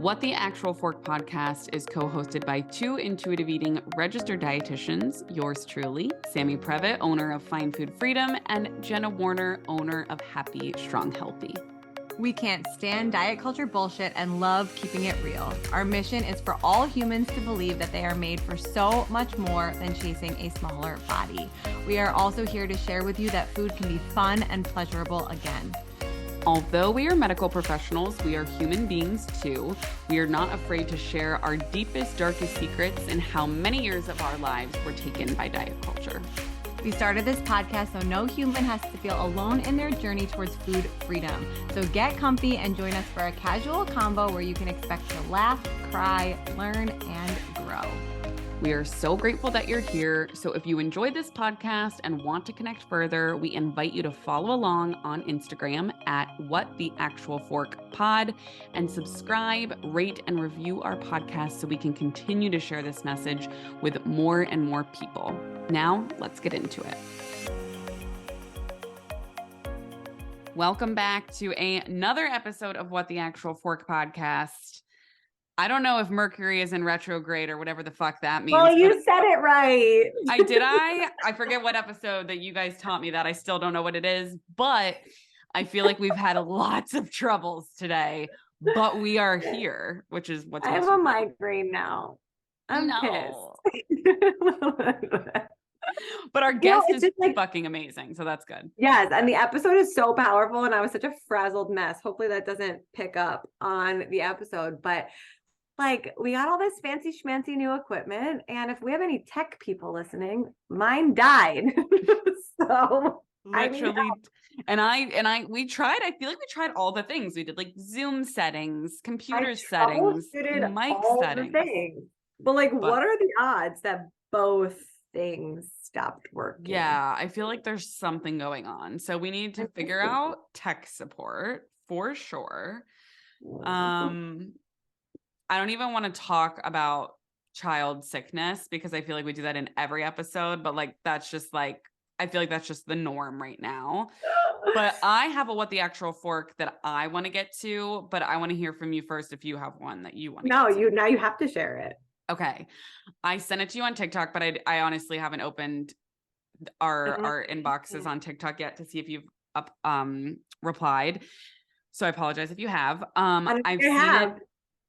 What the Actual Fork podcast is co-hosted by two intuitive eating registered dietitians, yours truly, Sammy Previtt, owner of Fine Food Freedom, and Jenna Warner, owner of Happy Strong Healthy. We can't stand diet culture bullshit and love keeping it real. Our mission is for all humans to believe that they are made for so much more than chasing a smaller body. We are also here to share with you that food can be fun and pleasurable again. Although we are medical professionals, we are human beings too. We are not afraid to share our deepest, darkest secrets and how many years of our lives were taken by diet culture. We started this podcast so no human has to feel alone in their journey towards food freedom. So get comfy and join us for a casual convo where you can expect to laugh, cry, learn, and grow. We are so grateful that you're here. So if you enjoyed this podcast and want to connect further, we invite you to follow along on Instagram at WhatTheActualForkPod and subscribe, rate, and review our podcast so we can continue to share this message with more and more people. Now, let's get into it. Welcome back to another episode of What the Actual Fork podcast. I don't know if Mercury is in retrograde or whatever the fuck that means. Well, you said it right. I forget what episode that you guys taught me that. I still don't know what it is, but I feel like we've had lots of troubles today, but we are here, which is what's I have a migraine now. I'm pissed. But our guest is like, fucking amazing, so that's good. Yes, and the episode is so powerful, and I was such a frazzled mess. Hopefully that doesn't pick up on the episode, but like we got all this fancy schmancy new equipment, and if we have any tech people listening, mine died. So literally, we tried. I feel like we tried all the things. We did like Zoom settings, computer settings, mic settings. But what are the odds that both things stopped working? Yeah, I feel like there's something going on. So we need to figure out tech support for sure. I don't even want to talk about child sickness because I feel like we do that in every episode, but that's just I feel like that's just the norm right now. But I have a What the Actual Fork that I want to get to, but I want to hear from you first if you have one that you want to get to. Now you have to share it. Okay. I sent it to you on TikTok, but I honestly haven't opened our inboxes on TikTok yet to see if you've replied. So I apologize if you have.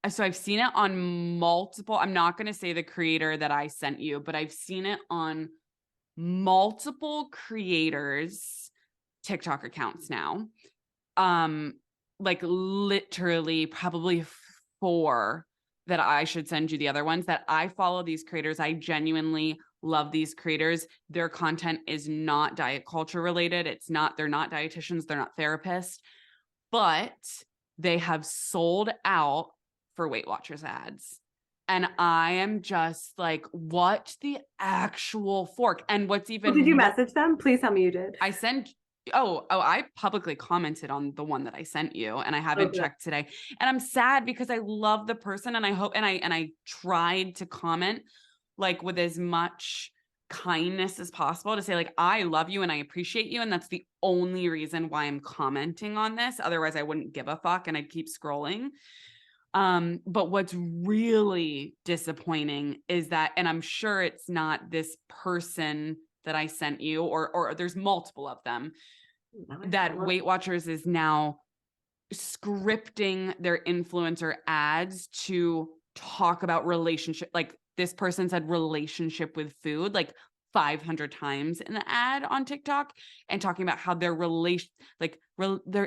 I've seen it on multiple. I'm not going to say the creator that I sent you, but I've seen it on multiple creators' TikTok accounts now. Literally probably 4 that I should send you the other ones that I follow these creators. I genuinely love these creators. Their content is not diet culture related. They're not dietitians. They're not therapists, but they have sold out for Weight Watchers ads. And I am just like, what the actual fork? And what's even did you message them? Please tell me you did. I publicly commented on the one that I sent you, and I haven't checked today. And I'm sad because I love the person, and I hope, and I tried to comment with as much kindness as possible to say I love you and I appreciate you, and that's the only reason why I'm commenting on this. Otherwise I wouldn't give a fuck and I'd keep scrolling. But what's really disappointing is that, and I'm sure it's not this person that I sent you, or there's multiple of them, that Weight Watchers is now scripting their influencer ads to talk about relationship. This person said relationship with food 500 times in the ad on TikTok, and talking about how their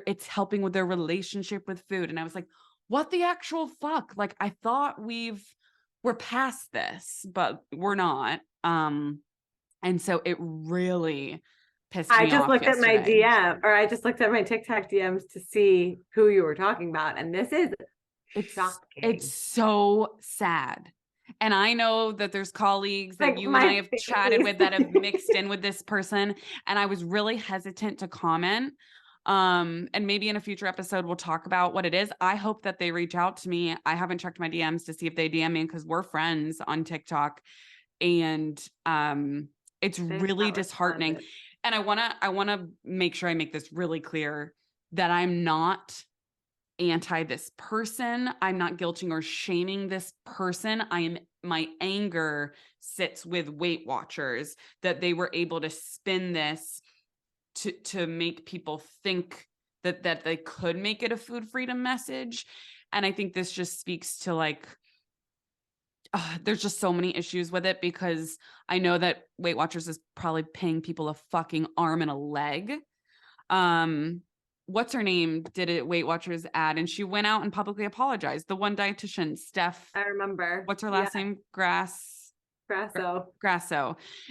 it's helping with their relationship with food. And I was like, what the actual fuck? I thought we're past this, but we're not. And so it really pissed me off. I just looked yesterday. at my DM, or I just looked at my TikTok DMs to see who you were talking about. And this is shocking. It's so sad. And I know that there's colleagues that you and I have chatted with that have mixed in with this person. And I was really hesitant to comment. And maybe in a future episode, we'll talk about what it is. I hope that they reach out to me. I haven't checked my DMs to see if they DM me because we're friends on TikTok. And it's really disheartening. And I want to make sure I make this really clear that I'm not anti this person. I'm not guilting or shaming this person. My anger sits with Weight Watchers that they were able to spin this to make people think that they could make it a food freedom message. And I think this just speaks to like, there's just so many issues with it, because I know that Weight Watchers is probably paying people a fucking arm and a leg. What's her name did a Weight Watchers ad, and she went out and publicly apologized. The one dietitian, Steph. I remember. What's her last name? Grasso.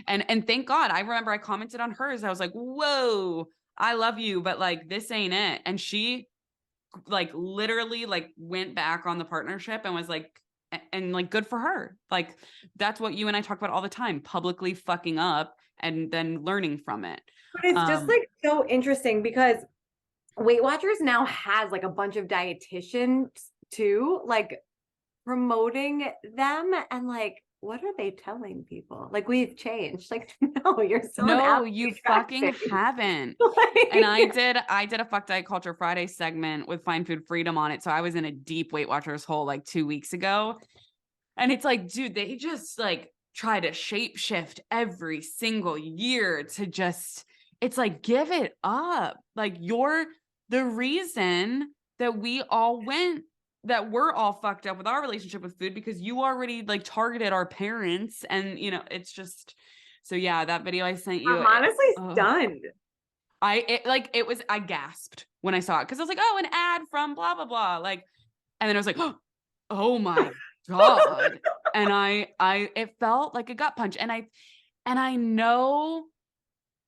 And thank God. I remember I commented on hers. I was like, whoa, I love you, but like, this ain't it. And she like literally like went back on the partnership and was like, and like, good for her. Like, that's what you and I talk about all the time, publicly fucking up and then learning from it. But it's just like so interesting because Weight Watchers now has like a bunch of dietitians too, like promoting them, and like, what are they telling people? Like, we've changed. Like, no, you're still no, you fucking haven't. Like... And I did a Fuck Diet Culture Friday segment with Find Food Freedom on it. So I was in a deep Weight Watchers hole like 2 weeks ago. And it's like, dude, they just like try to shape shift every single year to just, it's like, give it up. Like, you're the reason that we're all fucked up with our relationship with food, because you already like targeted our parents. And you know, it's just, so yeah, that video I sent you, I'm honestly stunned. I gasped when I saw it, because I was like, oh, an ad from blah blah blah, like, and then I was like, oh my God. And it felt like a gut punch. And I know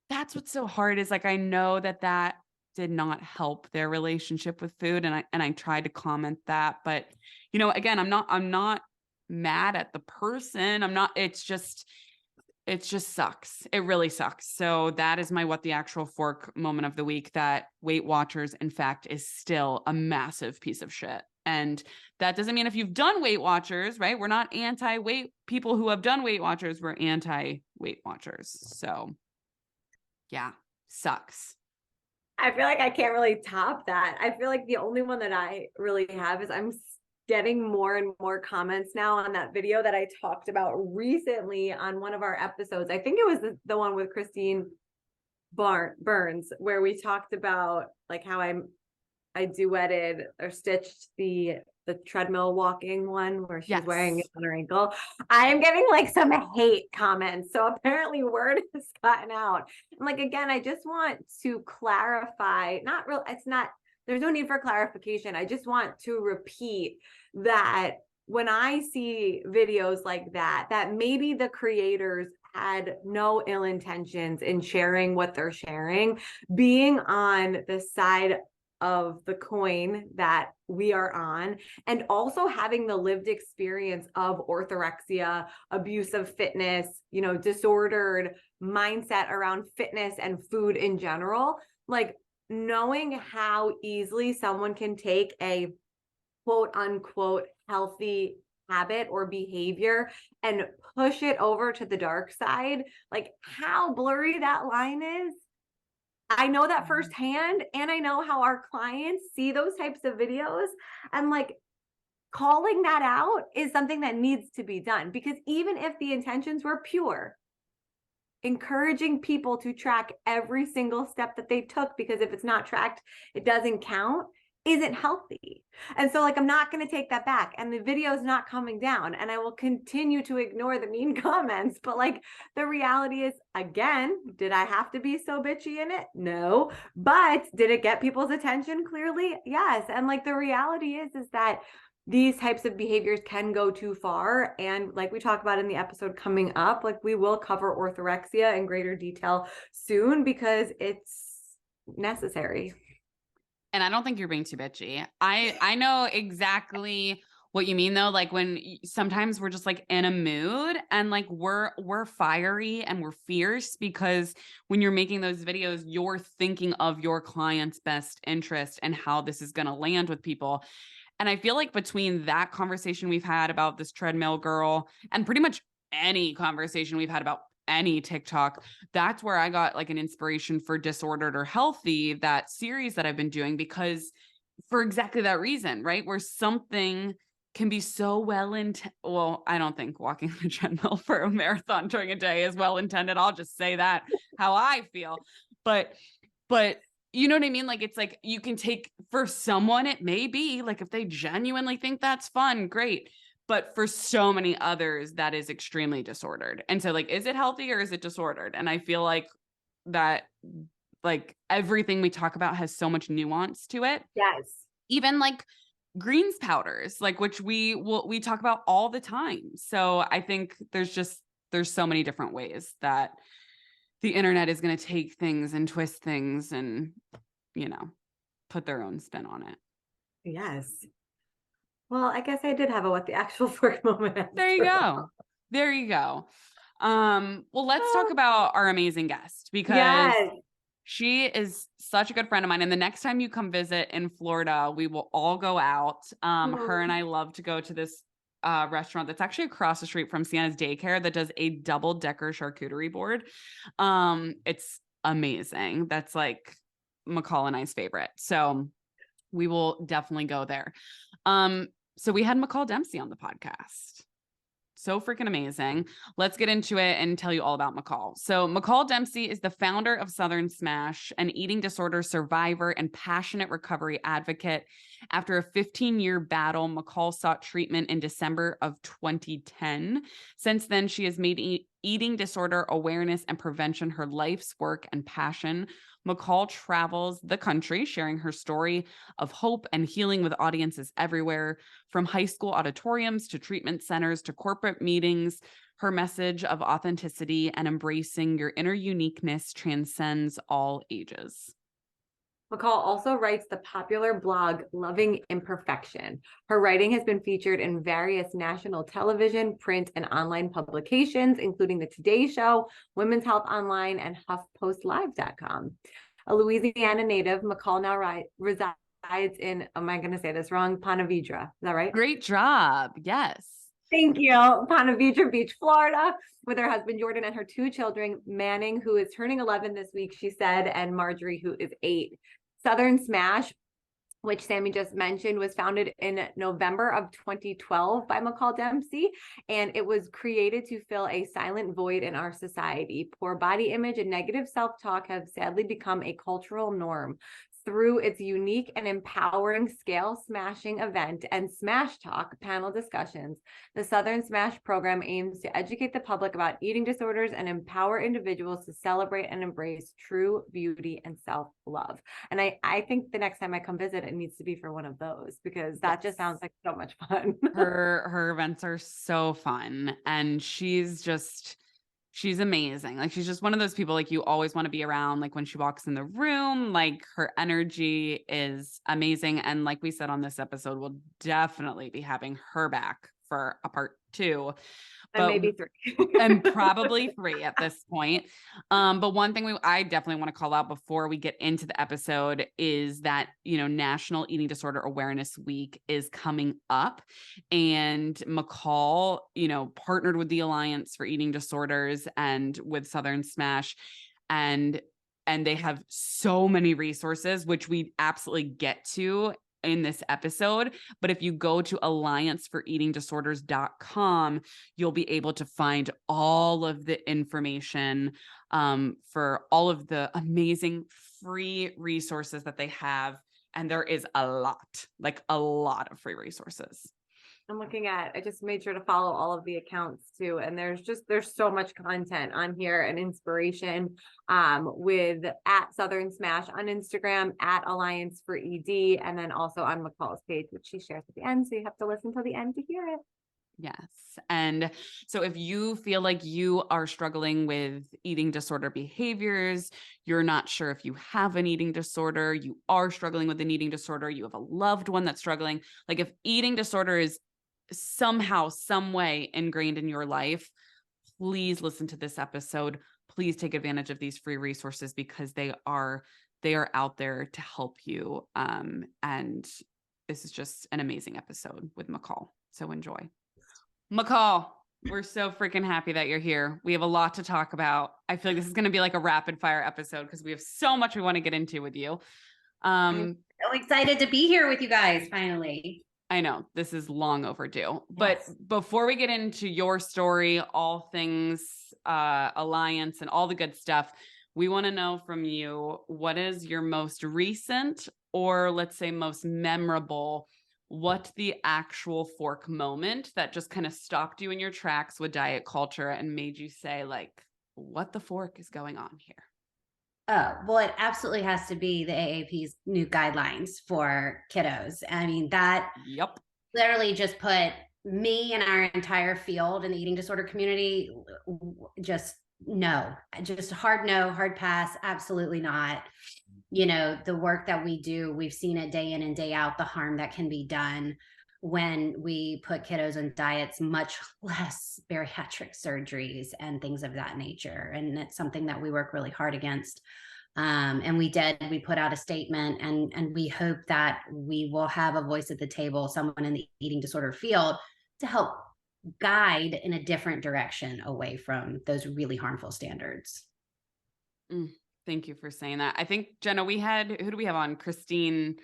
that's what's so hard, is like, I know that did not help their relationship with food. And I tried to comment that, but you know, again, I'm not mad at the person. It just sucks. It really sucks. So that is my What the Actual Fork moment of the week, that Weight Watchers, in fact, is still a massive piece of shit. And that doesn't mean if you've done Weight Watchers, right? We're not anti-weight people who have done Weight Watchers. We're anti-Weight Watchers. So yeah, sucks. I feel like I can't really top that. I feel like the only one that I really have is I'm getting more and more comments now on that video that I talked about recently on one of our episodes. I think it was the one with Christine Burns, where we talked about like how I duetted or stitched the treadmill walking one where she's wearing it on her ankle. I am getting like some hate comments. So apparently word has gotten out. And like, again, I just want to clarify, there's no need for clarification. I just want to repeat that when I see videos like that maybe the creators had no ill intentions in sharing what they're sharing, being on the side of the coin that we are on, and also having the lived experience of orthorexia, abusive fitness, you know, disordered mindset around fitness and food in general, like knowing how easily someone can take a quote unquote healthy habit or behavior and push it over to the dark side, like how blurry that line is. I know that firsthand, and I know how our clients see those types of videos, and like calling that out is something that needs to be done, because even if the intentions were pure, encouraging people to track every single step that they took, because if it's not tracked, it doesn't count, isn't healthy. And so like, I'm not going to take that back, and the video is not coming down, and I will continue to ignore the mean comments. But like, the reality is, again, did I have to be so bitchy in it? No. But did it get people's attention? Clearly, yes. And like, the reality is that these types of behaviors can go too far. And like we talk about in the episode coming up, like we will cover orthorexia in greater detail soon, because it's necessary. And I don't think you're being too bitchy. I know exactly what you mean though. Like when sometimes we're just like in a mood and like we're fiery and we're fierce, because when you're making those videos, you're thinking of your client's best interest and how this is going to land with people. And I feel like between that conversation we've had about this treadmill girl and pretty much any conversation we've had about any TikTok, that's where I got like an inspiration for Disordered or Healthy, that series that I've been doing, because for exactly that reason, right? Where something can be so well, I don't think walking the treadmill for a marathon during a day is well intended. I'll just say that how I feel. But you know what I mean? Like, it's like you can take, for someone, it may be like, if they genuinely think that's fun, great. But for so many others, that is extremely disordered. And so, like, is it healthy or is it disordered? And I feel like that, like, everything we talk about has so much nuance to it. Yes. Even like greens powders, like, which we talk about all the time. So I think there's so many different ways that the internet is going to take things and twist things and, you know, put their own spin on it. Yes. Well, I guess I did have a what the actual fork moment. There you go. There you go. Well, let's talk about our amazing guest, because she is such a good friend of mine. And the next time you come visit in Florida, we will all go out. Her and I love to go to this restaurant that's actually across the street from Sienna's daycare that does a double-decker charcuterie board. It's amazing. That's like McCall and I's favorite. So we will definitely go there. So we had McCall Dempsey on the podcast. So freaking amazing. Let's get into it and tell you all about McCall. So McCall Dempsey is the founder of Southern Smash, an eating disorder survivor and passionate recovery advocate. After a 15-year battle, McCall sought treatment in December of 2010. Since then, she has made eating disorder awareness and prevention her life's work and passion. McCall travels the country sharing her story of hope and healing with audiences everywhere, from high school auditoriums to treatment centers to corporate meetings. Her message of authenticity and embracing your inner uniqueness transcends all ages. McCall also writes the popular blog Loving Imperfection. Her writing has been featured in various national television, print, and online publications, including The Today Show, Women's Health Online, and HuffPostLive.com. A Louisiana native, McCall now resides in, am I going to say this wrong? Ponte Vedra. Is that right? Great job. Yes. Thank you. Ponte Vedra Beach, Florida, with her husband, Jordan, and her 2 children, Manning, who is turning 11 this week, she said, and Marjorie, who is 8. Southern Smash, which Sammy just mentioned, was founded in November of 2012 by McCall Dempsey, and it was created to fill a silent void in our society. Poor body image and negative self-talk have sadly become a cultural norm. Through its unique and empowering scale smashing event and Smash Talk panel discussions, the Southern Smash program aims to educate the public about eating disorders and empower individuals to celebrate and embrace true beauty and self-love. And I think the next time I come visit, it needs to be for one of those, because that just sounds like so much fun. Her events are so fun, and she's amazing. Like, she's just one of those people, like, you always want to be around. Like, when she walks in the room, like, her energy is amazing. And like we said on this episode, we'll definitely be having her back for a part 2. And maybe 3. And probably 3 at this point. But one thing I definitely want to call out before we get into the episode is that, you know, National Eating Disorder Awareness Week is coming up, and McCall, you know, partnered with the Alliance for Eating Disorders and with Southern Smash, and they have so many resources, which we absolutely get to in this episode. But if you go to allianceforeatingdisorders.com, you'll be able to find all of the information for all of the amazing free resources that they have. And there is a lot of free resources. I'm looking at, I just made sure to follow all of the accounts too. And there's so much content on here and inspiration with at Southern Smash on Instagram, at Alliance for ED, and then also on McCall's page, which she shares at the end. So you have to listen till the end to hear it. Yes. And so if you feel like you are struggling with eating disorder behaviors, you're not sure if you have an eating disorder, you are struggling with an eating disorder, you have a loved one that's struggling, like, if eating disorder is somehow, some way ingrained in your life, please listen to this episode. Please take advantage of these free resources, because they are out there to help you. And this is just an amazing episode with McCall. So enjoy. McCall, we're so freaking happy that you're here. We have a lot to talk about. I feel like this is going to be like a rapid fire episode, because we have so much we want to get into with you. So excited to be here with you guys finally. I know this is long overdue, but before we get into your story, all things Alliance and all the good stuff, we want to know from you, what is your most recent, or let's say most memorable, what the actual fork moment that just kind of stopped you in your tracks with diet culture and made you say, like, what the fork is going on here? Oh, well, it absolutely has to be the AAP's new guidelines for kiddos. I mean, that literally just put me and our entire field in the eating disorder community, just hard no, hard pass, absolutely not. You know, the work that we do, we've seen it day in and day out, the harm that can be done when we put kiddos on diets, much less bariatric surgeries and things of that nature. And it's something that we work really hard against. And we put out a statement, and we hope that we will have a voice at the table, someone in the eating disorder field, to help guide in a different direction away from those really harmful standards. Thank you for saying that. I think, Jenna, who do we have on? Christine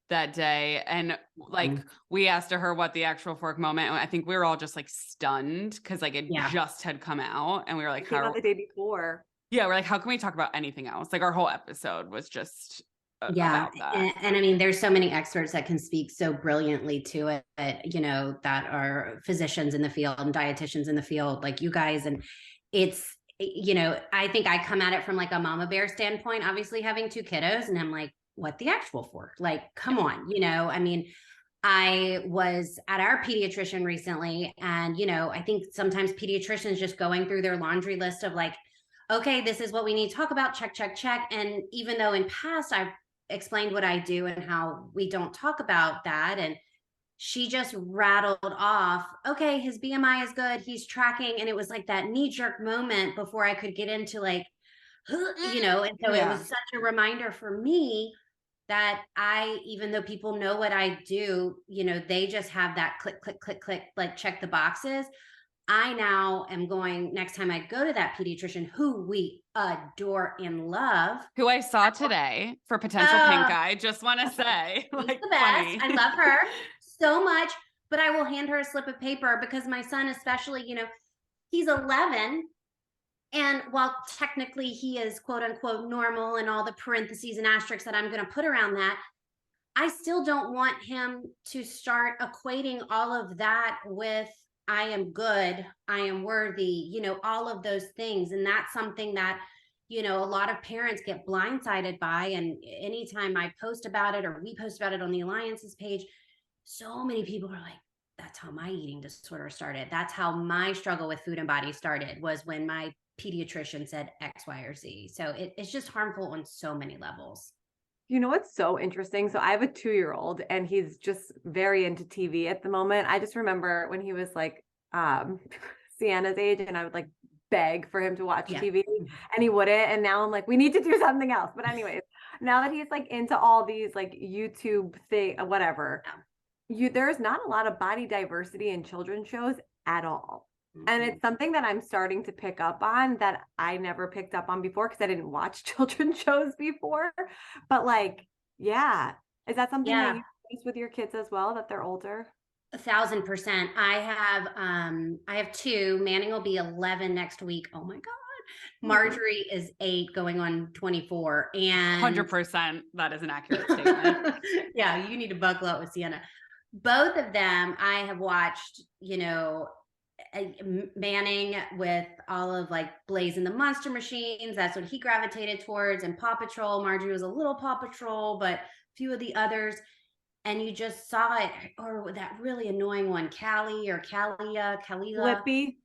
that day. And like, we asked her what the actual fork moment, and I think we were all just like stunned because like it just had come out, and we were like, how the day before. Yeah, we're like, how can we talk about anything else? Like our whole episode was just about that. And I mean, there's so many experts that can speak so brilliantly to it, you know, that are physicians in the field and dietitians in the field, like you guys. And it's, you know, I think I come at it from like a mama bear standpoint, obviously having 2 kiddos, and I'm like, what the actual fork? Like, come on, you know, I mean, I was at our pediatrician recently, and, you know, I think sometimes pediatricians just going through their laundry list of like, okay, this is what we need to talk about, check, check, check. And even though in past I've explained what I do and how we don't talk about that, and she just rattled off, okay, his BMI is good, he's tracking. And it was like that knee-jerk moment before I could get into like, you know, and so it was such a reminder for me that even though people know what I do, you know, they just have that click, click, click, click, like check the boxes. I now am going, next time I go to that pediatrician, who we adore and love, who I saw today for potential pink eye, just want to say, like, the best. I love her so much, but I will hand her a slip of paper because my son, especially, you know, he's 11. And while technically he is quote unquote normal and all the parentheses and asterisks that I'm going to put around that, I still don't want him to start equating all of that with I am good, I am worthy, you know, all of those things. And that's something that, you know, a lot of parents get blindsided by. And anytime I post about it or we post about it on the Alliance's page, so many people are like, that's how my eating disorder started. That's how my struggle with food and body started, was when my pediatrician said X, Y, or Z. So it's just harmful on so many levels. You know what's so interesting? So I have a 2-year-old, and he's just very into TV at the moment. I just remember when he was like Sienna's age, and I would like beg for him to watch TV, and he wouldn't. And now I'm like, we need to do something else. But anyways, now that he's like into all these like YouTube thing, whatever, there's not a lot of body diversity in children's shows at all. And it's something that I'm starting to pick up on that I never picked up on before because I didn't watch children's shows before. But like, is that something that you face with your kids as well, that they're older? 1,000%. I have 2. Manning will be 11 next week. Oh my God. Marjorie is 8 going on 24. And 100%. That is an accurate statement. Yeah, you need to buckle up with Sienna. Both of them I have watched, you know, Manning with all of like Blaze and the Monster Machines. That's what he gravitated towards. And Paw Patrol. Marjorie was a little Paw Patrol, but a few of the others. And you just saw it, or that really annoying one, Callie or Callia. Blippi.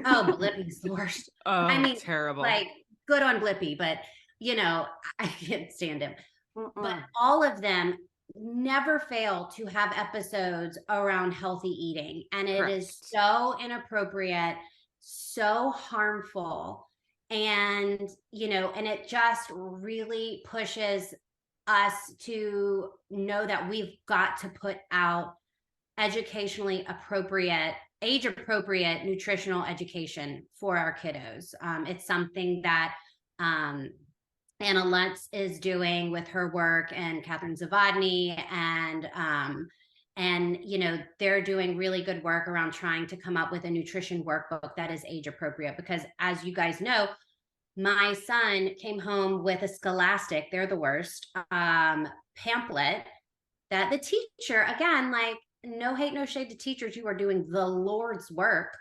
Oh, Blippi's the worst. Oh, I mean, terrible. Like, good on Blippi, but you know, I can't stand him. But all of them never fail to have episodes around healthy eating. And it is so inappropriate, so harmful. And, you know, and it just really pushes us to know that we've got to put out educationally appropriate, age appropriate nutritional education for our kiddos. It's something that Anna Lutz is doing with her work, and Catherine Zavadny, and you know, they're doing really good work around trying to come up with a nutrition workbook that is age appropriate. Because as you guys know, my son came home with a Scholastic, they're the worst, pamphlet that the teacher, again, like, no hate, no shade to teachers, you are doing the Lord's work,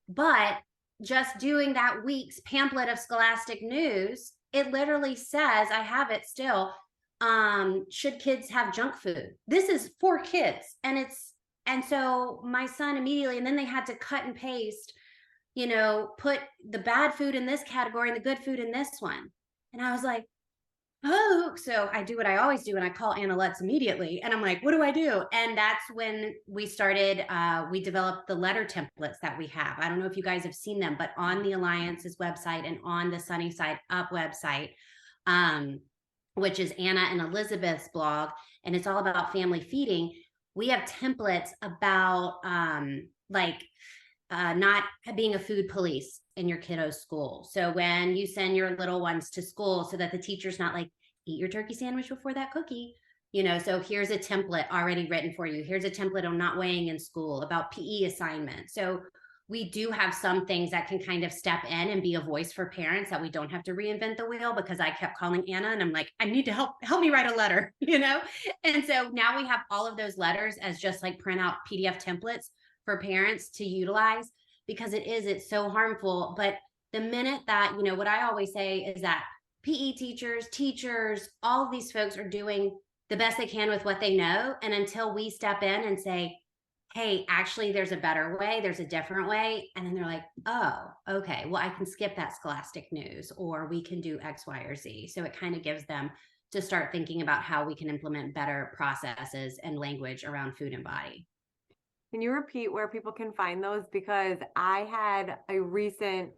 but just doing that week's pamphlet of Scholastic news, it literally says, I have it still, should kids have junk food? This is for kids. And so my son immediately, and then they had to cut and paste, you know, put the bad food in this category and the good food in this one. And I was like, oh, so I do what I always do. And I call Anna Lutz immediately. And I'm like, what do I do? And that's when we started, we developed the letter templates that we have. I don't know if you guys have seen them, but on the Alliance's website and on the Sunny Side Up website, which is Anna and Elizabeth's blog, and it's all about family feeding. We have templates about not being a food police in your kiddo's school. So when you send your little ones to school, so that the teacher's not like, eat your turkey sandwich before that cookie, you know, so here's a template already written for you. Here's a template on not weighing in school, about PE assignment. So we do have some things that can kind of step in and be a voice for parents, that we don't have to reinvent the wheel, because I kept calling Anna and I'm like, I need to help me write a letter, you know? And so now we have all of those letters as just like print out PDF templates for parents to utilize, because it's so harmful. But the minute that, you know, what I always say is that PE teachers, all of these folks are doing the best they can with what they know. And until we step in and say, hey, actually, there's a better way, there's a different way. And then they're like, oh, okay, well, I can skip that Scholastic news, or we can do X, Y, or Z. So it kind of gives them to start thinking about how we can implement better processes and language around food and body. Can you repeat where people can find those? Because I had a recent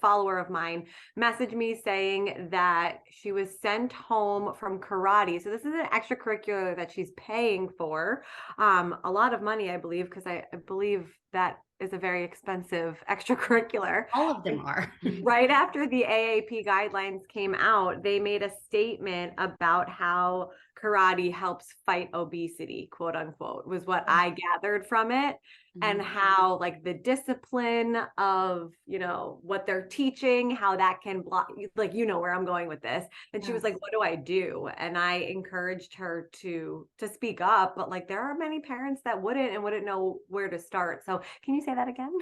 follower of mine message me saying that she was sent home from karate. So this is an extracurricular that she's paying for, a lot of money, I believe, because I believe that is a very expensive extracurricular. All of them are. Right after the AAP guidelines came out, they made a statement about how karate helps fight obesity, quote unquote, was what I gathered from it. And how like the discipline of, you know, what they're teaching, how that can block, like, you know, where I'm going with this. And she was like, what do I do? And I encouraged her to speak up, but like, there are many parents that wouldn't know where to start. So can you say that again?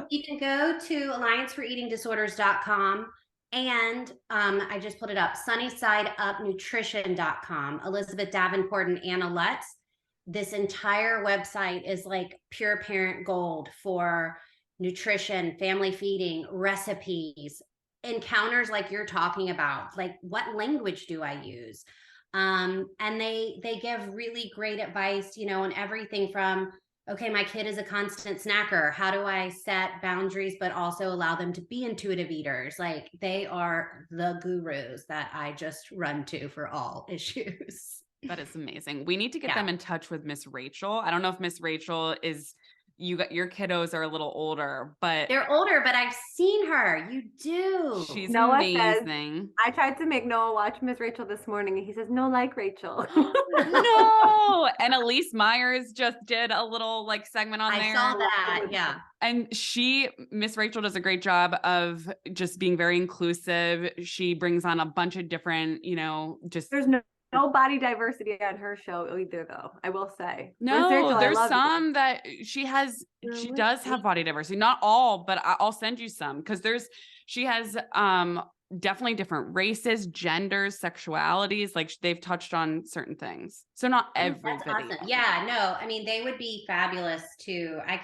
You can go to allianceforeatingdisorders.com. And I just put it up, sunnysideupnutrition.com. Elizabeth Davenport and Anna Lutz. This entire website is like pure parent gold for nutrition, family feeding, recipes, encounters like you're talking about, like what language do I use? And they give really great advice, you know, on everything from, okay, my kid is a constant snacker. How do I set boundaries, but also allow them to be intuitive eaters? Like, they are the gurus that I just run to for all issues. That is amazing. We need to get them in touch with Miss Rachel. I don't know if Miss Rachel is, your kiddos are a little older, but they're older, but I've seen her. You do. She's Noah amazing. Says, I tried to make Noah watch Miss Rachel this morning, and he says, no, like Rachel. No. And Elise Myers just did a little like segment on there. I saw that. Yeah. And Miss Rachel does a great job of just being very inclusive. She brings on a bunch of different, you know, just there's no body diversity on her show either, though, I will say. No, Rachel, there's some that she does have body diversity. Not all, but I'll send you some, because she has definitely different races, genders, sexualities. Like, they've touched on certain things. So not everybody. That's awesome. Yeah, no, I mean, they would be fabulous too. I'll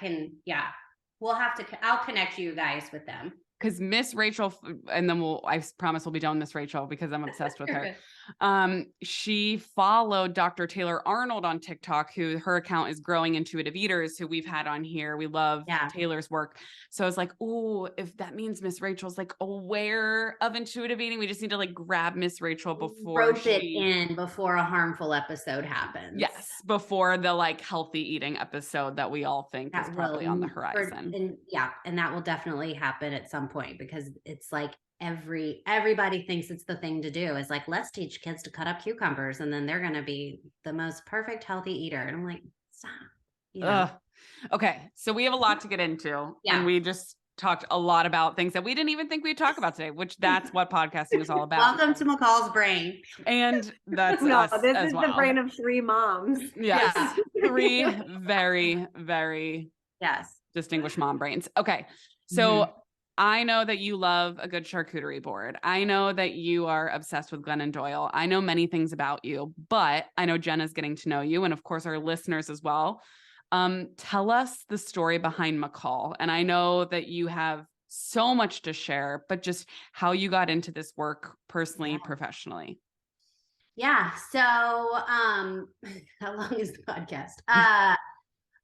connect you guys with them. Because Miss Rachel, and then I promise we'll be done with Miss Rachel because I'm obsessed with her. She followed Dr. Taylor Arnold on TikTok, who her account is Growing Intuitive Eaters, who we've had on here. We love Taylor's work. So I was like, oh, if that means Miss Rachel's like aware of intuitive eating, we just need to like grab Miss Rachel before a harmful episode happens. Yes, before the like healthy eating episode that we all think is probably on the horizon. And that will definitely happen at some point, because it's like everybody thinks it's the thing to do, is like, let's teach kids to cut up cucumbers and then they're going to be the most perfect healthy eater. And I'm like, stop. You know? Okay. So we have a lot to get into, Yeah. and we just talked a lot about things that we didn't even think we'd talk about today, which that's what podcasting is all about. Welcome to McCall's brain. And that's No, us this as is well. the brain of 3 moms. Yes. Yeah. 3 very, very Yes. distinguished mom brains. Okay. So I know that you love a good charcuterie board. I know that you are obsessed with Glennon Doyle. I know many things about you, but I know Jenna's getting to know you, and of course our listeners as well. Tell us the story behind McCall. And I know that you have so much to share, but just how you got into this work personally, professionally. Yeah. So, how long is the podcast?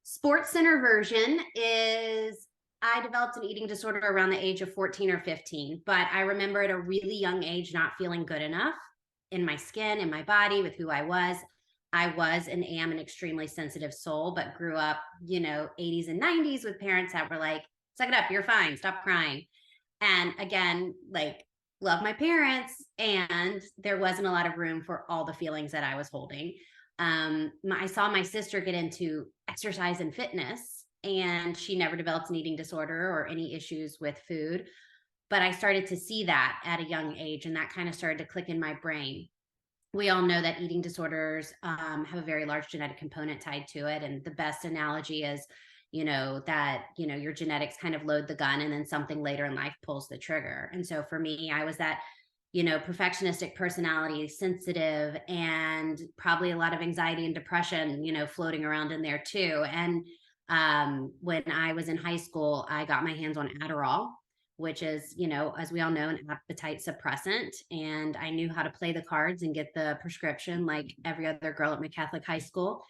Sports Center version is, I developed an eating disorder around the age of 14 or 15, but I remember at a really young age not feeling good enough in my skin, in my body, with who I was. I was and am an extremely sensitive soul, but grew up, 80s and 90s with parents that were like, suck it up, you're fine, stop crying. And again, like, love my parents, and there wasn't a lot of room for all the feelings that I was holding. I saw my sister get into exercise and fitness, and she never developed an eating disorder or any issues with food. But I started to see that at a young age, and that kind of started to click in my brain. We all know that eating disorders have a very large genetic component tied to it. And the best analogy is, your genetics kind of load the gun, and then something later in life pulls the trigger. And so for me, I was that, perfectionistic personality, sensitive, and probably a lot of anxiety and depression, floating around in there too. And when I was in high school, I got my hands on Adderall, which is, as we all know, an appetite suppressant. And I knew how to play the cards and get the prescription like every other girl at my Catholic high school.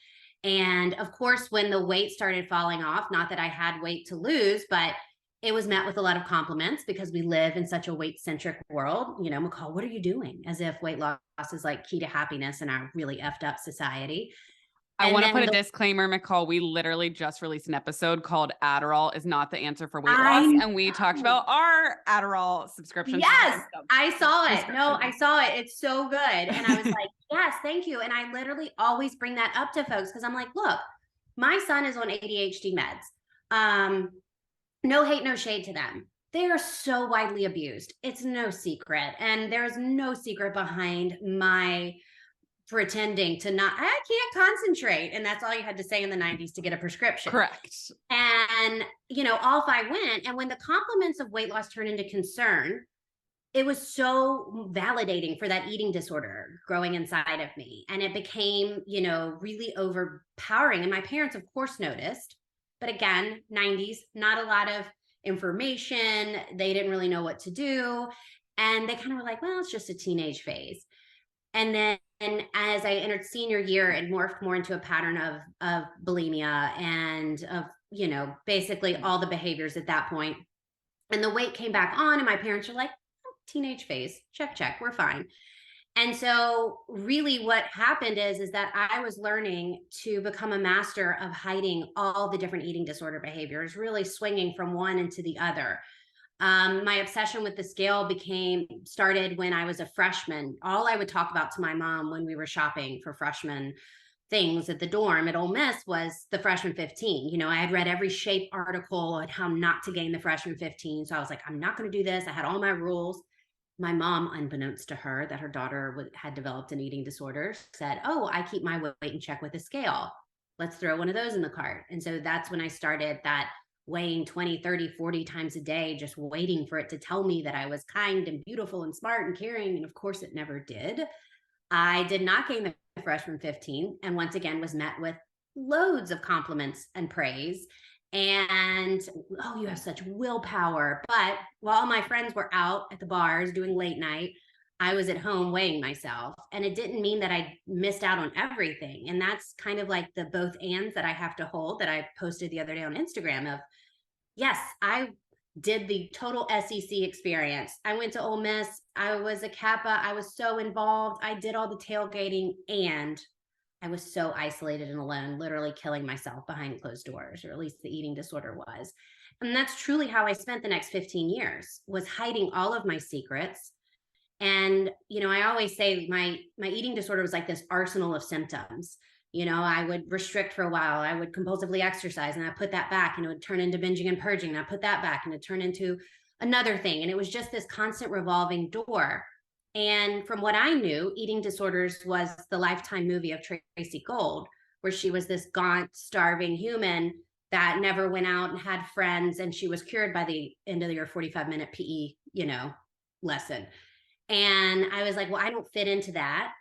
And of course, when the weight started falling off, not that I had weight to lose, but it was met with a lot of compliments because we live in such a weight-centric world. McCall, what are you doing? As if weight loss is like key to happiness in our really effed up society. I want to put a disclaimer, McCall. We literally just released an episode called Adderall is not the answer for weight loss. And we talked about our Adderall subscription. Yes, I saw it. No, I saw it. It's so good. And I was like, yes, thank you. And I literally always bring that up to folks because I'm like, look, my son is on ADHD meds. No hate, no shade to them. They are so widely abused. It's no secret. And there's no secret behind my pretending to not, I can't concentrate. And that's all you had to say in the 90s to get a prescription. Correct. And, off I went. And when the compliments of weight loss turned into concern, it was so validating for that eating disorder growing inside of me. And it became, really overpowering. And my parents, of course, noticed. But again, 90s, not a lot of information. They didn't really know what to do. And they kind of were like, well, it's just a teenage phase. And then as I entered senior year, it morphed more into a pattern of bulimia and of, basically all the behaviors at that point. And the weight came back on, and my parents were like, oh, teenage phase, check, we're fine. And so really what happened is that I was learning to become a master of hiding all the different eating disorder behaviors, really swinging from one into the other. My obsession with the scale started when I was a freshman. All I would talk about to my mom when we were shopping for freshman things at the dorm at Ole Miss was the freshman 15. I had read every shape article on how not to gain the freshman 15. So I was like, I'm not going to do this. I had all my rules. My mom, unbeknownst to her, that her daughter had developed an eating disorder, said, oh, I keep my weight in check with a scale. Let's throw one of those in the cart. And so that's when I started that weighing 20, 30, 40 times a day, just waiting for it to tell me that I was kind and beautiful and smart and caring. And of course it never did. I did not gain the freshman 15, and once again was met with loads of compliments and praise. And, oh, you have such willpower. But while my friends were out at the bars doing late night, I was at home weighing myself. And it didn't mean that I missed out on everything. And that's kind of like the both ands that I have to hold that I posted the other day on Instagram of, yes, I did the total SEC experience. I went to Ole Miss. I was a Kappa. I was so involved. I did all the tailgating, and I was so isolated and alone, literally killing myself behind closed doors, or at least the eating disorder was. And that's truly how I spent the next 15 years, was hiding all of my secrets. And, you know, I always say my eating disorder was like this arsenal of symptoms. You know, I would restrict for a while, I would compulsively exercise, and I put that back, and it would turn into binging and purging, and I put that back, and it turned into another thing. And it was just this constant revolving door. And from what I knew, Eating Disorders was the Lifetime movie of Tracy Gold, where she was this gaunt, starving human that never went out and had friends, and she was cured by the end of your 45-minute PE, you know, lesson. And I was like, well, I don't fit into that.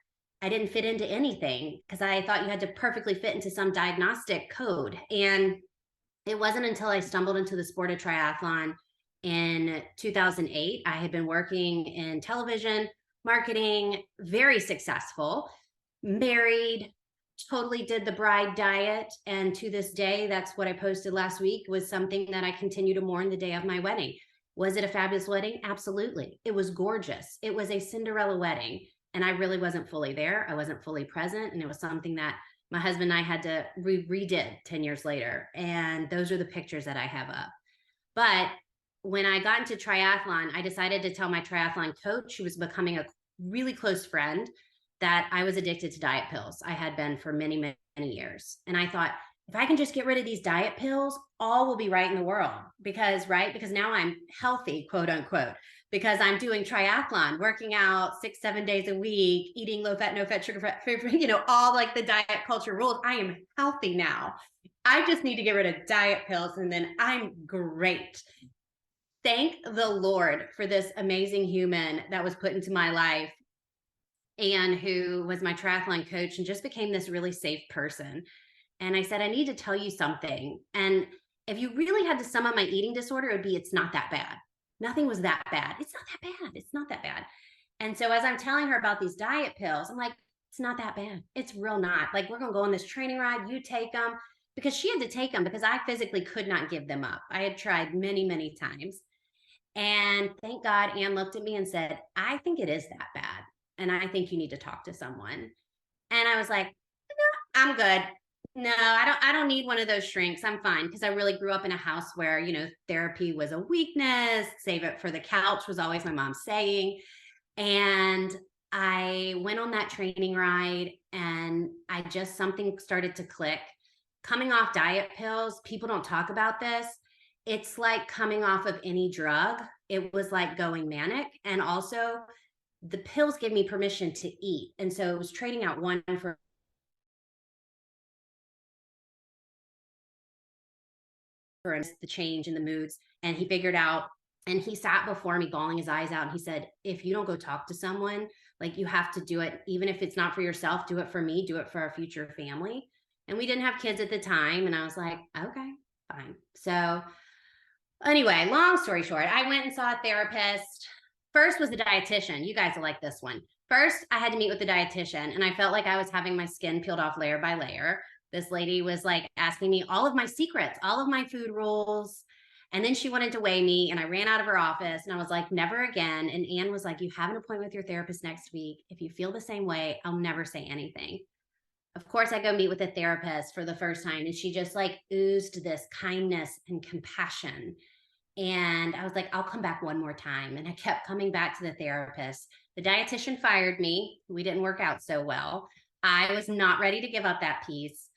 I didn't fit into anything because I thought you had to perfectly fit into some diagnostic code. And it wasn't until I stumbled into the sport of triathlon in 2008. I had been working in television, marketing, very successful, married, totally did the bride diet. And to this day, that's what I posted last week, was something that I continue to mourn the day of my wedding. Was it a fabulous wedding? Absolutely. It was gorgeous. It was a Cinderella wedding. And I really wasn't fully there. I wasn't fully present. And it was something that my husband and I had to redid 10 years later. And those are the pictures that I have up. But when I got into triathlon, I decided to tell my triathlon coach, who was becoming a really close friend, that I was addicted to diet pills. I had been for many, many years. And I thought, if I can just get rid of these diet pills, all will be right in the world. Because now I'm healthy, quote unquote, because I'm doing triathlon, working out 6-7 days a week, eating low fat, no fat, sugar free, you know, all like the diet culture rules. I am healthy now. I just need to get rid of diet pills, and then I'm great. Thank the Lord for this amazing human that was put into my life, and who was my triathlon coach, and just became this really safe person. And I said, I need to tell you something. And if you really had to sum up my eating disorder, it would be, it's not that bad. Nothing was that bad. It's not that bad. It's not that bad. And so as I'm telling her about these diet pills, I'm like, it's not that bad. It's real not. Like, we're going to go on this training ride. You take them. Because she had to take them because I physically could not give them up. I had tried many, many times. And thank God, Anne looked at me and said, I think it is that bad. And I think you need to talk to someone. And I was like, no, I'm good. No, I don't need one of those shrinks. I'm fine. Because I really grew up in a house where, you know, therapy was a weakness. Save it for the couch was always my mom saying. And I went on that training ride, and something started to click. Coming off diet pills, people don't talk about this. It's like coming off of any drug. It was like going manic. And also the pills gave me permission to eat. And so it was trading out one for the change in the moods. And he figured out, and he sat before me bawling his eyes out, and he said, if you don't go talk to someone, like, you have to do it. Even if it's not for yourself, do it for me, do it for our future family. And we didn't have kids at the time. And I was like, okay, fine. So anyway, long story short, I went and saw a therapist. First was the dietitian. You guys will like this one. First, I had to meet with the dietitian, and I felt like I was having my skin peeled off layer by layer. This lady was like asking me all of my secrets, all of my food rules. And then she wanted to weigh me, and I ran out of her office, and I was like, never again. And Anne was like, you have an appointment with your therapist next week. If you feel the same way, I'll never say anything. Of course, I go meet with a therapist for the first time, and she just like oozed this kindness and compassion. And I was like, I'll come back one more time. And I kept coming back to the therapist. The dietitian fired me. We didn't work out so well. I was not ready to give up that piece.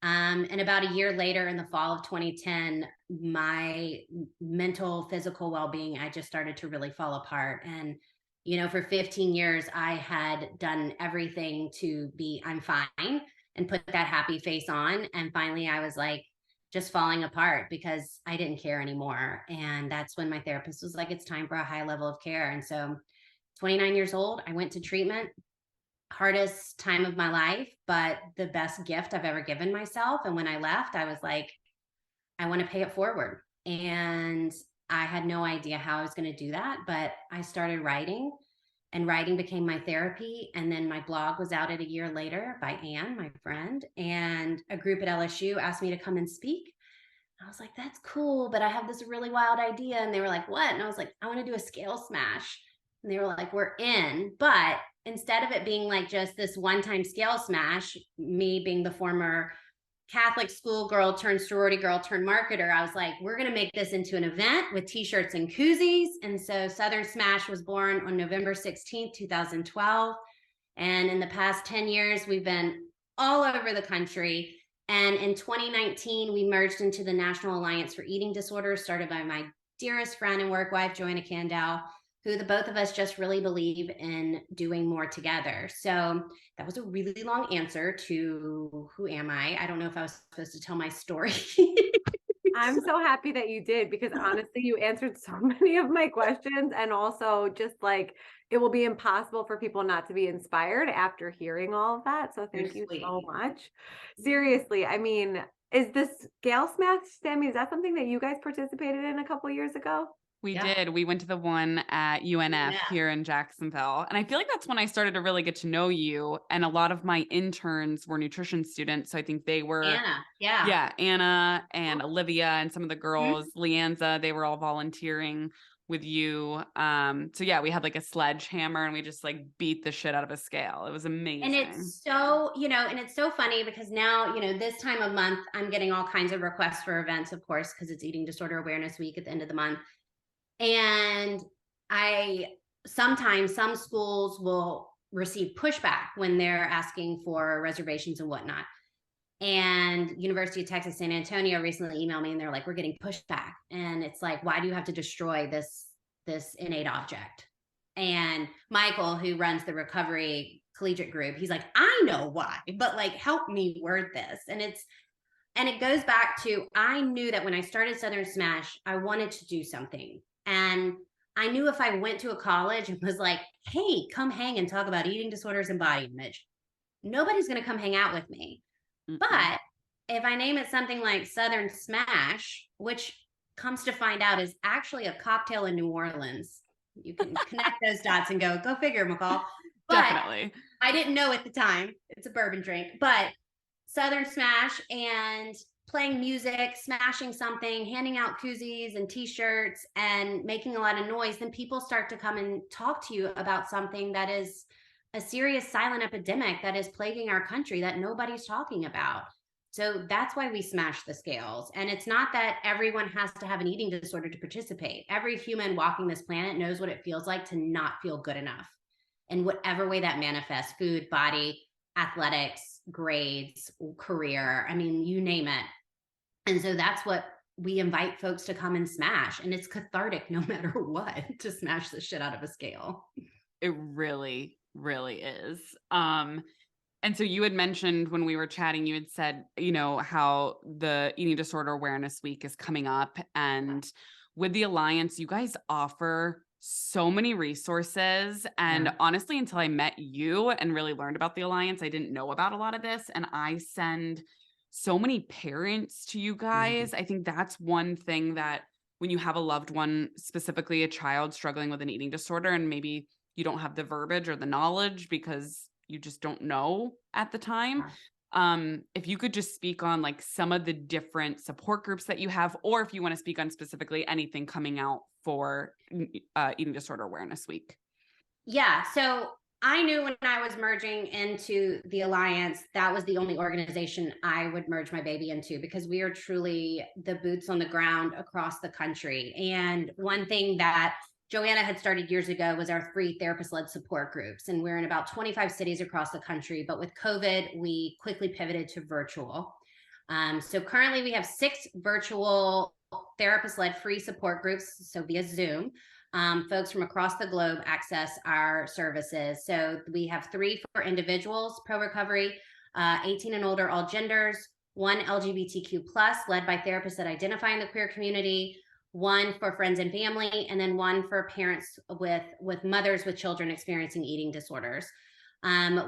And about a year later, in the fall of 2010, my mental, physical well-being, I just started to really fall apart. And, you know, for 15 years, I had done everything to be, I'm fine, and put that happy face on. And finally, I was like, just falling apart because I didn't care anymore. And that's when my therapist was like, it's time for a high level of care. And so 29 years old, I went to treatment. Hardest time of my life, but the best gift I've ever given myself. And when I left, I was like, I want to pay it forward. And I had no idea how I was going to do that, but I started writing, and writing became my therapy. And then my blog was outed a year later by Anne, my friend, and a group at LSU asked me to come and speak. I was like, that's cool, but I have this really wild idea. And they were like, what? And I was like, I want to do a scale smash. And they were like, we're in, but instead of it being like just this one-time scale smash, me being the former Catholic schoolgirl turned sorority girl turned marketer, I was like, we're going to make this into an event with t-shirts and koozies. And so Southern Smash was born on November 16th, 2012. And in the past 10 years, we've been all over the country. And in 2019, we merged into the National Alliance for Eating Disorders, started by my dearest friend and work wife, Joanna Candow, who the both of us just really believe in doing more together. So that was a really long answer to who am I? I don't know if I was supposed to tell my story. I'm so happy that you did, because honestly, you answered so many of my questions, and also just like, it will be impossible for people not to be inspired after hearing all of that. So thank you so much. Seriously, I mean, is this Scale Smash, Sammy, is that something that you guys participated in a couple of years ago? We did. We went to the one at UNF here in Jacksonville. And I feel like that's when I started to really get to know you. And a lot of my interns were nutrition students. So I think they were Anna. Anna and Olivia and some of the girls, Leanza, they were all volunteering with you. So yeah, we had like a sledgehammer and we just like beat the shit out of a scale. It was amazing. And it's so, and it's so funny because now, this time of month, I'm getting all kinds of requests for events, of course, because it's Eating Disorder Awareness Week at the end of the month. And sometimes some schools will receive pushback when they're asking for reservations and whatnot. And University of Texas, San Antonio recently emailed me and they're like, we're getting pushback. And it's like, why do you have to destroy this innate object? And Michael, who runs the recovery collegiate group, he's like, I know why, but like, help me word this. And it goes back to, I knew that when I started Southern Smash, I wanted to do something. And I knew if I went to a college and was like, hey, come hang and talk about eating disorders and body image, nobody's going to come hang out with me. Mm-hmm. But if I name it something like Southern Smash, which comes to find out is actually a cocktail in New Orleans, you can connect those dots and go figure, McCall. But definitely. I didn't know at the time. It's a bourbon drink, but Southern Smash and playing music, smashing something, handing out koozies and t-shirts and making a lot of noise, then people start to come and talk to you about something that is a serious silent epidemic that is plaguing our country that nobody's talking about. So that's why we smash the scales. And it's not that everyone has to have an eating disorder to participate. Every human walking this planet knows what it feels like to not feel good enough. In whatever way that manifests, food, body, athletics, grades, career, I mean, you name it. And so that's what we invite folks to come and smash. And it's cathartic no matter what, to smash the shit out of a scale. It really, really is. And so you had mentioned when we were chatting, you had said, how the Eating Disorder Awareness Week is coming up. And with the Alliance, you guys offer so many resources. And honestly, until I met you and really learned about the Alliance, I didn't know about a lot of this. And I send so many parents to you guys. I think that's one thing that when you have a loved one, specifically a child struggling with an eating disorder, and maybe you don't have the verbiage or the knowledge because you just don't know at the time. If you could just speak on like some of the different support groups that you have, or if you want to speak on specifically anything coming out for Eating Disorder Awareness Week. Yeah. So I knew when I was merging into the Alliance, that was the only organization I would merge my baby into, because we are truly the boots on the ground across the country. And one thing that Joanna had started years ago was our free therapist-led support groups. And we're in about 25 cities across the country. But with COVID, we quickly pivoted to virtual. So currently we have 6 virtual therapist-led free support groups, so via Zoom. Folks from across the globe access our services. So we have 3 for individuals, pro-recovery, 18 and older, all genders, 1 LGBTQ+, led by therapists that identify in the queer community, 1 for friends and family, and then 1 for parents with mothers with children experiencing eating disorders.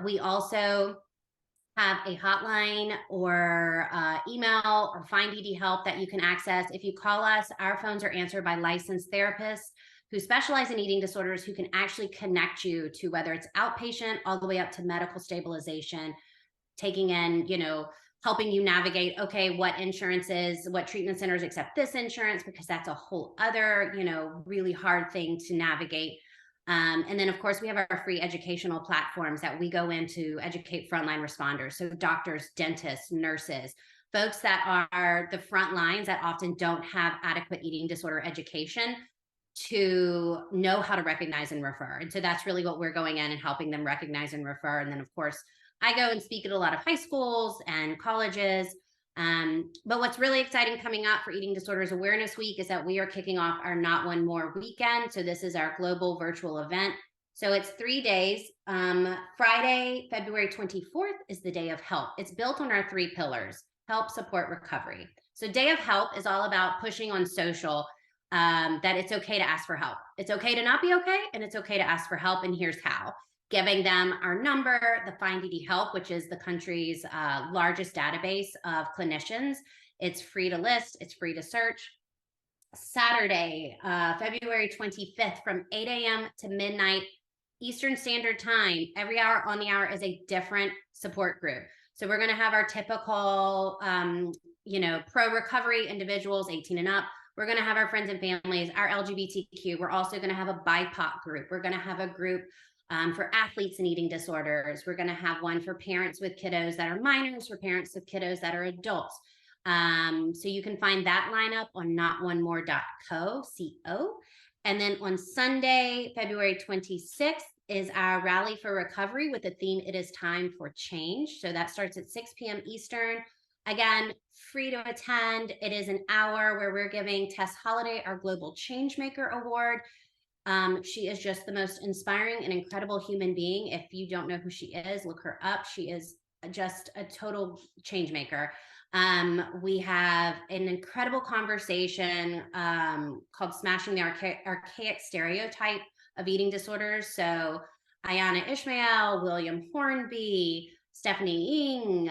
We also have a hotline or email or Find ED help that you can access. If you call us, our phones are answered by licensed therapists who specialize in eating disorders, who can actually connect you to whether it's outpatient all the way up to medical stabilization, taking in, helping you navigate, okay, what insurances, what treatment centers accept this insurance, because that's a whole other, really hard thing to navigate. And then, of course, we have our free educational platforms that we go in to educate frontline responders. So doctors, dentists, nurses, folks that are the front lines that often don't have adequate eating disorder education to know how to recognize and refer. And so that's really what we're going in and helping them recognize and refer. And then, of course, I go and speak at a lot of high schools and colleges. But what's really exciting coming up for Eating Disorders Awareness Week is that we are kicking off our Not One More weekend. So this is our global virtual event. So it's 3 days. Friday, February 24th is the Day of Help. It's built on our 3 pillars: help, support, recovery. So Day of Help is all about pushing on social that it's okay to ask for help. It's okay to not be okay, and it's okay to ask for help. And here's how: giving them our number, the Find ED Help, which is the country's largest database of clinicians. It's free to list, it's free to search. Saturday, February 25th, from 8 a.m. to midnight Eastern Standard Time, every hour on the hour is a different support group. So we're going to have our typical, pro-recovery individuals, 18 and up. We're going to have our friends and families, our LGBTQ. We're also going to have a BIPOC group. We're going to have a group for athletes and eating disorders. We're going to have one for parents with kiddos that are minors, for parents with kiddos that are adults. So you can find that lineup on notonemore.co. And then on Sunday, February 26th, is our Rally for Recovery with the theme, It Is Time for Change. So that starts at 6 p.m. Eastern. Again, free to attend. It is an hour where we're giving Tess Holliday our Global Changemaker Award. She is just the most inspiring and incredible human being. If you don't know who she is, look her up. She is just a total change maker. We have an incredible conversation called Smashing the Archaic Stereotype of Eating Disorders. So Ayana Ishmael, William Hornby, Stephanie Ng,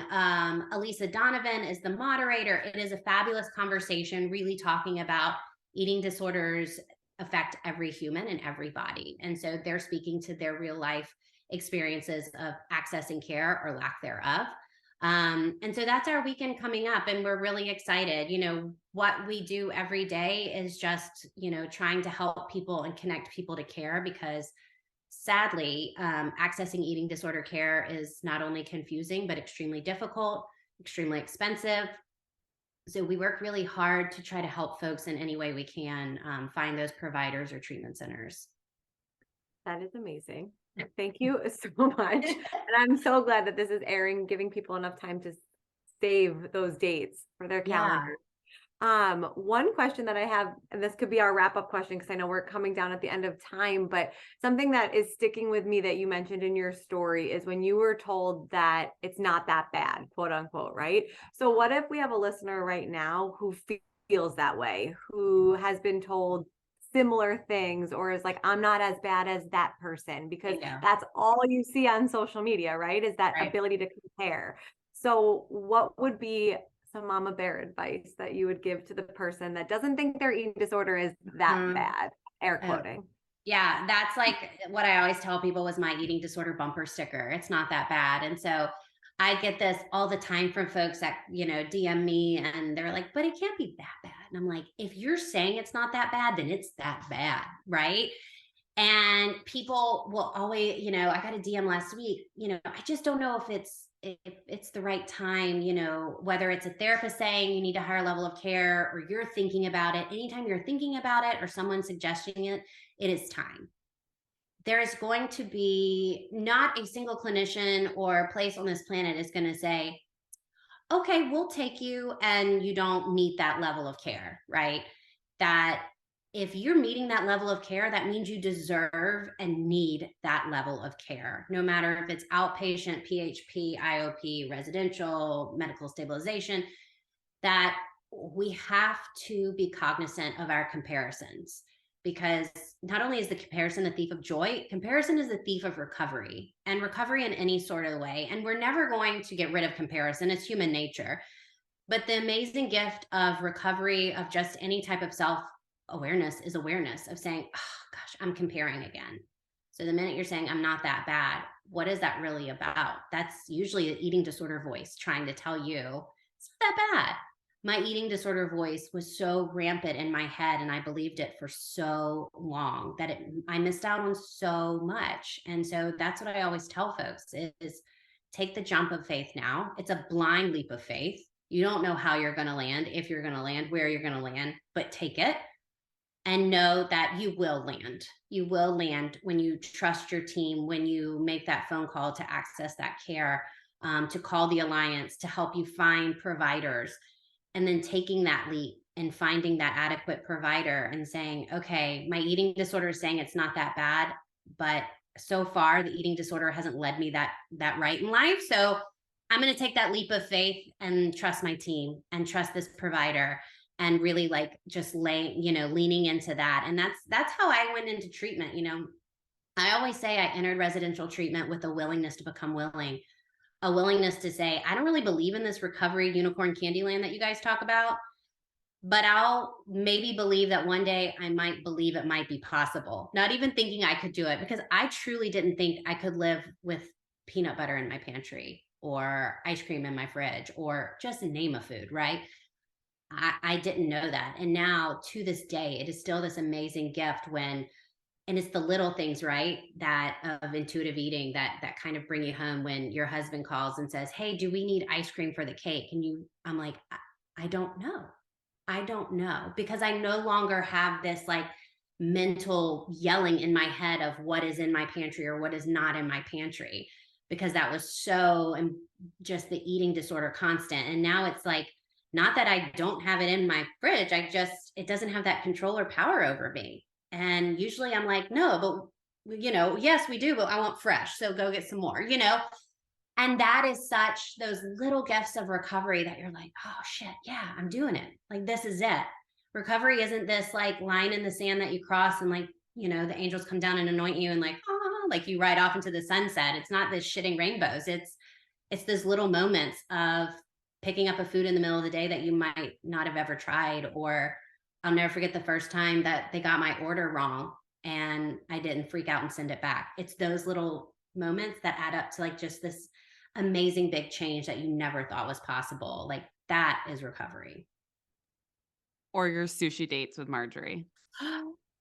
Elisa Donovan is the moderator. It is a fabulous conversation, really talking about eating disorders affect every human and every body. And so they're speaking to their real life experiences of accessing care or lack thereof. And so that's our weekend coming up, and we're really excited. What we do every day is just, trying to help people and connect people to care, because sadly, accessing eating disorder care is not only confusing, but extremely difficult, extremely expensive. So we work really hard to try to help folks in any way we can find those providers or treatment centers. That is amazing. Thank you so much. And I'm so glad that this is airing, giving people enough time to save those dates for their calendar. One question that I have, and this could be our wrap-up question, because I know we're coming down at the end of time, but something that is sticking with me that you mentioned in your story is when you were told that it's not that bad, quote unquote, right? So what if we have a listener right now who feels that way, who has been told similar things, or is like, I'm not as bad as that person, because that's all you see on social media, right? Is that ability to compare. So what would be some mama bear advice that you would give to the person that doesn't think their eating disorder is that bad, air quoting? Yeah, that's like what I always tell people was my eating disorder bumper sticker. It's not that bad. And so I get this all the time from folks that, DM me, and they're like, but it can't be that bad. And I'm like, if you're saying it's not that bad, then it's that bad, right? And people will always, I got a DM last week, I just don't know if it's the right time, whether it's a therapist saying you need a higher level of care, or you're thinking about it. Anytime you're thinking about it or someone's suggesting it, it is time. There is going to be not a single clinician or place on this planet is going to say, okay, we'll take you, and you don't meet that level of care, right? That if you're meeting that level of care, that means you deserve and need that level of care, no matter if it's outpatient, PHP, IOP, residential, medical stabilization. That we have to be cognizant of our comparisons, because not only is the comparison the thief of joy, comparison is the thief of recovery, and recovery in any sort of way. And we're never going to get rid of comparison. It's human nature. But the amazing gift of recovery, of just any type of self-awareness, is awareness of saying, oh gosh, I'm comparing again. So the minute you're saying, I'm not that bad, what is that really about? That's usually an eating disorder voice trying to tell you, it's not that bad. my eating disorder voice was so rampant in my head, and I believed it for so long that I missed out on so much. And so that's what I always tell folks is take the jump of faith now. It's a blind leap of faith. You don't know how you're going to land, if you're going to land, where you're going to land, but take it and know that you will land. You will land when you trust your team, when you make that phone call to access that care, to call the Alliance, to help you find providers. And then taking that leap and finding that adequate provider and saying, okay, my eating disorder is saying it's not that bad, but so far the eating disorder hasn't led me that right in life. So I'm going to take that leap of faith and trust my team and trust this provider and really like just leaning into that. And that's how I went into treatment. I always say I entered residential treatment with a willingness to become willing. A willingness to say, I don't really believe in this recovery unicorn candy land that you guys talk about, but I'll maybe believe that one day I might believe it might be possible. Not even thinking I could do it, because I truly didn't think I could live with peanut butter in my pantry or ice cream in my fridge or just name a food, right? I didn't know that. And now to this day, it is still this amazing gift and it's the little things, right, that of intuitive eating that kind of bring you home when your husband calls and says, hey, do we need ice cream for the cake? And I'm like, I don't know. I don't know, because I no longer have this like mental yelling in my head of what is in my pantry or what is not in my pantry, because that was so, and just the eating disorder constant. And now it's like, not that I don't have it in my fridge. It doesn't have that control or power over me. And usually I'm like, no, but yes, we do, but I want fresh. So go get some more, and that is such those little gifts of recovery that you're like, oh shit. Yeah, I'm doing it. Like, this is it. Recovery isn't this like line in the sand that you cross and like, the angels come down and anoint you and like, like you ride off into the sunset. It's not this shitting rainbows. It's those little moments of picking up a food in the middle of the day that you might not have ever tried, or I'll never forget the first time that they got my order wrong and I didn't freak out and send it back. It's those little moments that add up to like just this amazing big change that you never thought was possible. Like, that is recovery. Or your sushi dates with Marjorie.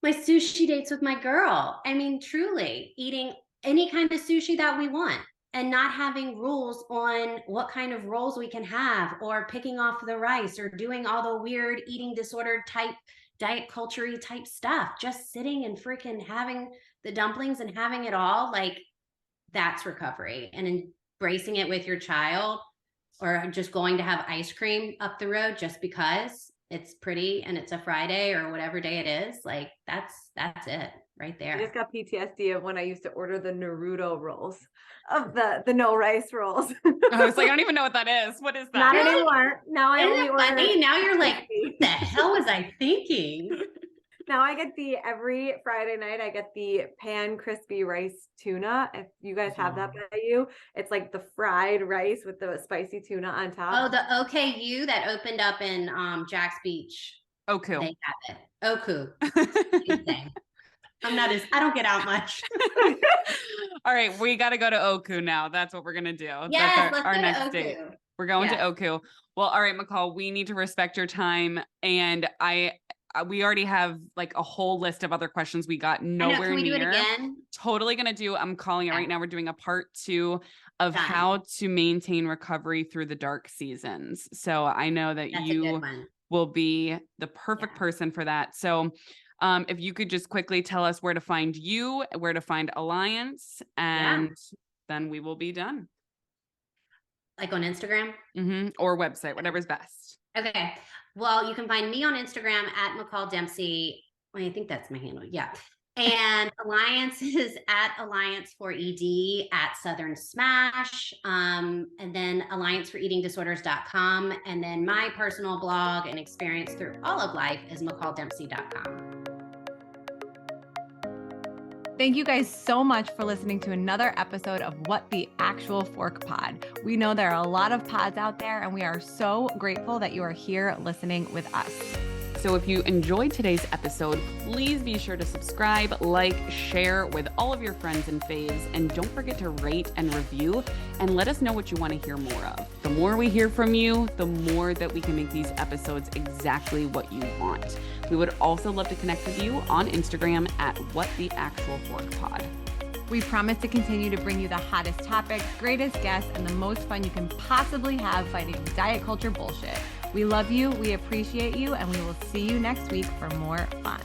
My sushi dates with my girl. I mean, truly eating any kind of sushi that we want and not having rules on what kind of rolls we can have, or picking off the rice, or doing all the weird eating disorder type diet culture-y type stuff. Just sitting and freaking having the dumplings and having it all. Like, that's recovery. And embracing it with your child, or just going to have ice cream up the road just because it's pretty and it's a Friday or whatever day it is. Like, that's it right there. I just got PTSD of when I used to order the Naruto rolls, of the no rice rolls. I was like, I don't even know what that is. What is that? Not anymore. Now I only order. Funny? Now you're like, what the hell was I thinking? Now I get every Friday night, I get the pan crispy rice tuna. If you guys have that by you, it's like the fried rice with the spicy tuna on top. Oh, the OKU that opened up in Jack's Beach. Oku. They have it. Oku. I don't get out much. All right, we got to go to Oku now. That's what we're going to do. Yes, That's our next date. We're going to Oku. Well, all right, McCall, we need to respect your time. And we already have like a whole list of other questions we got nowhere Can we near. do it again? Totally going to do. I'm calling it right now. We're doing a part 2 of how to maintain recovery through the dark seasons. So I know that you will be the perfect person for that. So if you could just quickly tell us where to find you, where to find Alliance, and then we will be done. Like on Instagram? Or website, whatever's best. Okay. Well, you can find me on Instagram at McCall Dempsey. I think that's my handle. Yeah. And Alliance is at Alliance for ED at Southern Smash. And then allianceforeatingdisorders.com. And then my personal blog and experience through all of life is McCalldempsey.com. Thank you guys so much for listening to another episode of What the Actual Fork Pod. We know there are a lot of pods out there, and we are so grateful that you are here listening with us. So if you enjoyed today's episode, please be sure to subscribe, like, share with all of your friends and faves, and don't forget to rate and review and let us know what you want to hear more of. The more we hear from you, the more that we can make these episodes exactly what you want. We would also love to connect with you on Instagram at WhatTheActualForkPod. We promise to continue to bring you the hottest topics, greatest guests, and the most fun you can possibly have fighting diet culture bullshit. We love you, we appreciate you, and we will see you next week for more fun.